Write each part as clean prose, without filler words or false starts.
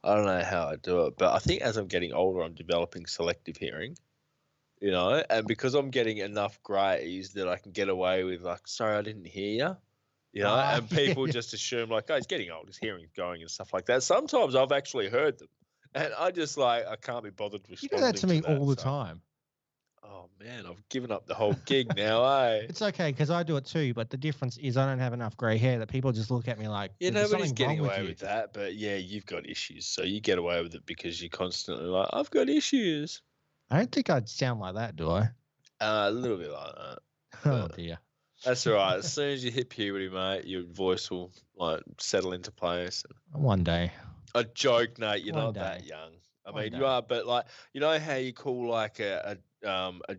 I don't know how I do it, but I think as I'm getting older, I'm developing selective hearing. And because I'm getting enough greys that I can get away with like, sorry, I didn't hear you. And people Yeah. just assume like, oh, he's getting old, his hearing's going and stuff like that. Sometimes I've actually heard them, and I just like I can't be bothered You responding do that to me all the so. time. Oh man, I've given up the whole gig now, eh? It's okay because I do it too, but the difference is I don't have enough grey hair that people just look at me like there's Nobody's something getting wrong with away you. with that, but yeah, you've got issues, so you get away with it because you're constantly like, I've got issues. I don't think I'd sound like that, do I? A little bit like that. Oh dear. That's all right. As soon as you hit puberty, mate, your voice will like settle into place. One day. A joke, Nate. You're One not day. that young. I One mean, day. you are, but like, you know how you call like a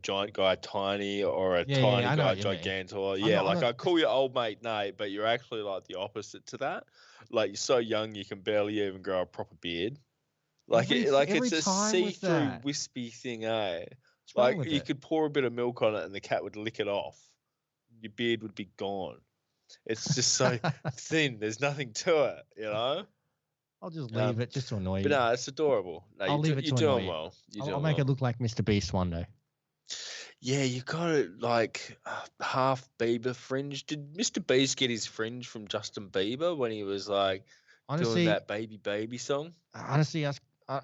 giant guy tiny or a tiny I know guy what you mean. gigantor? Yeah, like I call you old mate Nate, but you're actually like the opposite to that. Like you're so young you can barely even grow a proper beard. Like Every it's a time with see-through that. wispy thing, eh? What's wrong Like with you it? could pour a bit of milk on it and the cat would lick it off. Your beard would be gone. It's just so thin. There's nothing to it. I'll just leave it just to annoy you. But no, it's adorable. No, I'll leave it to annoy you. Well. I'll make it look like Mr. Beast one day. Yeah, you got it like half Bieber fringe. Did Mr. Beast get his fringe from Justin Bieber when he was like doing that baby song? Honestly,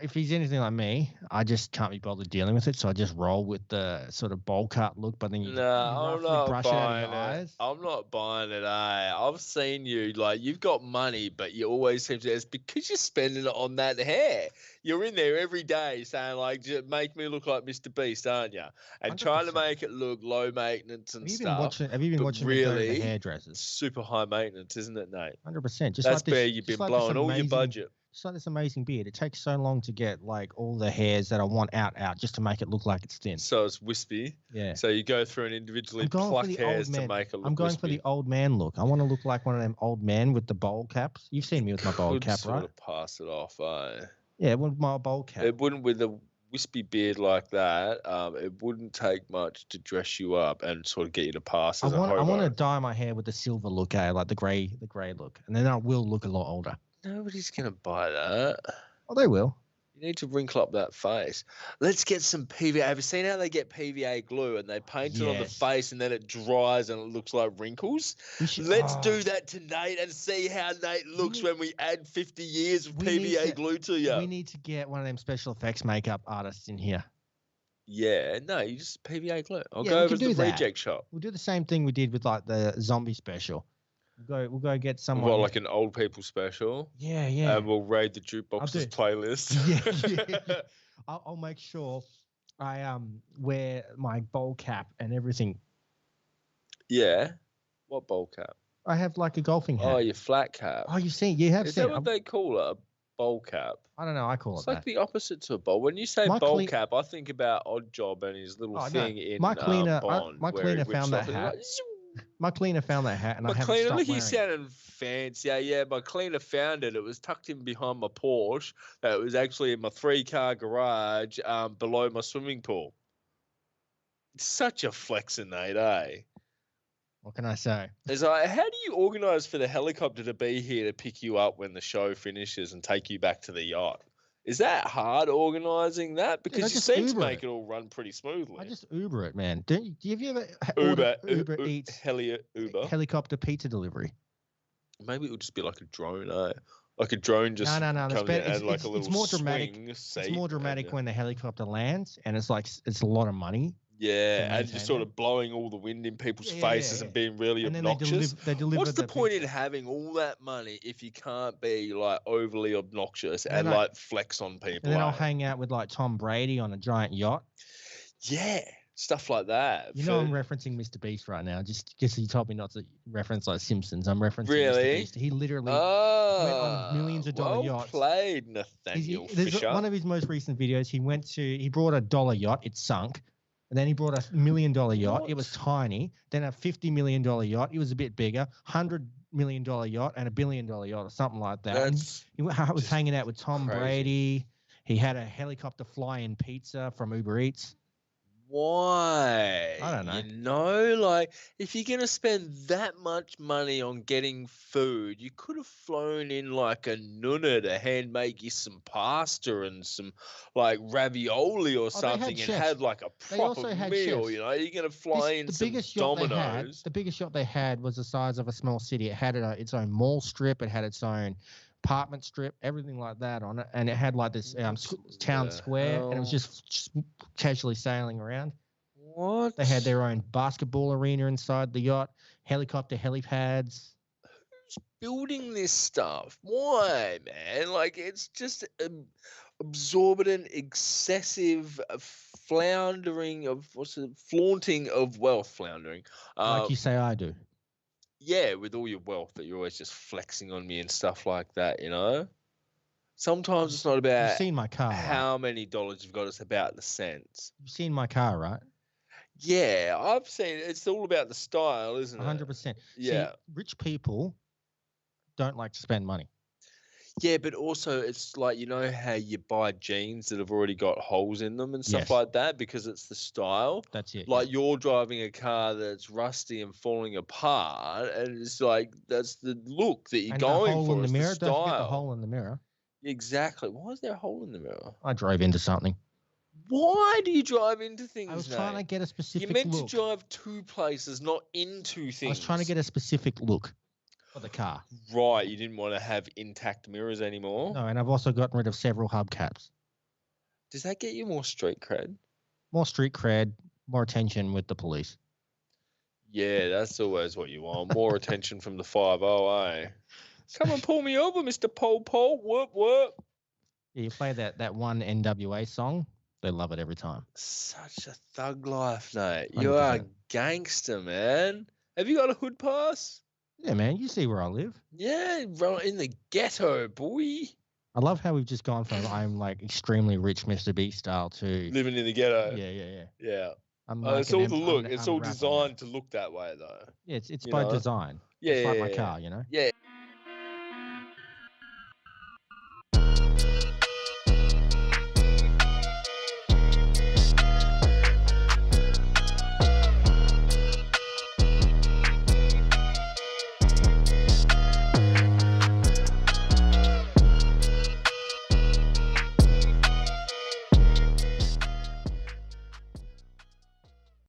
if he's anything like me, I just can't be bothered dealing with it. So I just roll with the sort of bowl cut look, but then you roughly brush it out of your eyes. I'm not buying it, I've seen you, like, you've got money, but you always seem to, it's because you're spending it on that hair. You're in there every day saying, like, make me look like Mr. Beast, aren't you? And 100%. Trying to make it look low maintenance and stuff. Have you been watching really, the hairdressers? Super high maintenance, isn't it, Nate? 100%. That's where you've been blowing all your budget. Just like this amazing beard. It takes so long to get like all the hairs that I want out just to make it look like it's thin. So it's wispy. Yeah. So you go through and individually pluck hairs to make it look I'm going wispy. for the old man look. I want to look like one of them old men with the bowl caps. You've seen me with my bowl cap, sort right? Of pass it off, eh? Yeah, with my bowl cap. It wouldn't, with a wispy beard like that, it wouldn't take much to dress you up and sort of get you to pass as a hobo. I want to dye my hair with the silver look, like the grey look, and then I will look a lot older. Nobody's going to buy that. Oh, they will. You need to wrinkle up that face. Let's get some PVA. Have you seen how they get PVA glue and they paint it on the face and then it dries and it looks like wrinkles? Let's do that to Nate and see how Nate looks when we add 50 years of PVA glue to you. We need to get one of them special effects makeup artists in here. Yeah, no, you just PVA glue. I'll go over to the reject shop. We'll do the same thing we did with like the zombie special. We'll go get someone. Well, like an old people special. Yeah, yeah. And we'll raid the jukebox's playlist. Yeah. I'll make sure I wear my bowl cap and everything. Yeah. What bowl cap? I have like a golfing hat. Oh, your flat cap. Oh, you seen? You have Is seen? Is that what they call it? A bowl cap? I don't know. I call it that. It's like the opposite to a bowl. When you say bowl cap, I think about Odd Job and his little thing in Bond. My cleaner found that hat. My cleaner found that hat, and I haven't stopped wearing it. Look, you sounding fancy. Yeah, my cleaner found it. It was tucked in behind my Porsche. It was actually in my 3-car garage below my swimming pool. It's such a flexing, Nate, eh? What can I say? It's like, how do you organise for the helicopter to be here to pick you up when the show finishes and take you back to the yacht? Is that hard organising that? Because you seem to make it all run pretty smoothly. I just Uber it, man. Have you ever Uber Eats Uber helicopter pizza delivery? Maybe it would just be like a drone, eh? Like a drone just no. comes in and like a little it's more dramatic. It's more dramatic when the helicopter lands and it's a lot of money. Yeah, and just sort of blowing all the wind in people's faces and being really obnoxious. They deliver What's the point in having all that money if you can't be like overly obnoxious and like flex on people? And then I'll hang out with like Tom Brady on a giant yacht. Yeah, stuff like that. You know, I'm referencing Mr. Beast right now. Just because he told me not to reference like Simpsons, I'm referencing Mr. Beast. He literally went on millions of dollar yachts. Well played, Nathaniel Fisher. One of his most recent videos, he brought a dollar yacht. It sunk. And then he brought $1 million yacht. It was tiny. Then a $50 million yacht. It was a bit bigger. $100 million yacht and $1 billion yacht or something like that. He was hanging out with Tom Brady. He had a helicopter fly-in pizza from Uber Eats. Why? I don't know. You know, like if you're gonna spend that much money on getting food, you could have flown in like a nunna to hand make you some pasta and some like ravioli or Oh, they had something and chefs. had like a They proper also had meal. chefs. You know, you're gonna fly in The some biggest Dominoes. the biggest yacht they had was the size of a small city. It had its own mall strip. It had its own apartment strip, everything like that on it, and it had like this town square, and it was just casually sailing around. What? They had their own basketball arena inside the yacht, helicopter helipads. Who's building this stuff? Why, man? Like it's just absorbent, excessive floundering of flaunting of wealth, floundering. Like you say I do. Yeah, with all your wealth that you're always just flexing on me and stuff like that, you know? Sometimes it's not about You've seen my car, how many dollars you've got, it's about the cents. You've seen my car, right? Yeah, I've seen it. It's all about the style, isn't it? 100%. Yeah. See, rich people don't like to spend money. Yeah, but also it's like, you know how you buy jeans that have already got holes in them and stuff Yes. like that because it's the style. That's it. Like you're driving a car that's rusty and falling apart, and it's like that's the look that you're And going the hole for. in the It's mirror. the Don't forget the style. hole in the mirror. Exactly. Why is there a hole in the mirror? I drove into something. Why do you drive into things? I was trying to get a specific You're meant look. to drive to places, not into things. I was trying to get a specific look for the car. Right, you didn't want to have intact mirrors anymore? No, and I've also gotten rid of several hubcaps. Does that get you more street cred? More street cred, more attention with the police. Yeah, that's always what you want. More attention from the 5-0, eh? Come and pull me over, Mr. Pole Pole. Whoop, whoop. Yeah, you play that one NWA song, they love it every time. Such a thug life, Nate. You are a gangster, man. Have you got a hood pass? Yeah, man. You see where I live. Yeah, right in the ghetto, boy. I love how we've just gone from I'm like extremely rich Mr. B style to living in the ghetto. Yeah. It's all the look. It's all designed to look that way, though. Yeah, it's by design. Yeah, it's like my car, you know. Yeah.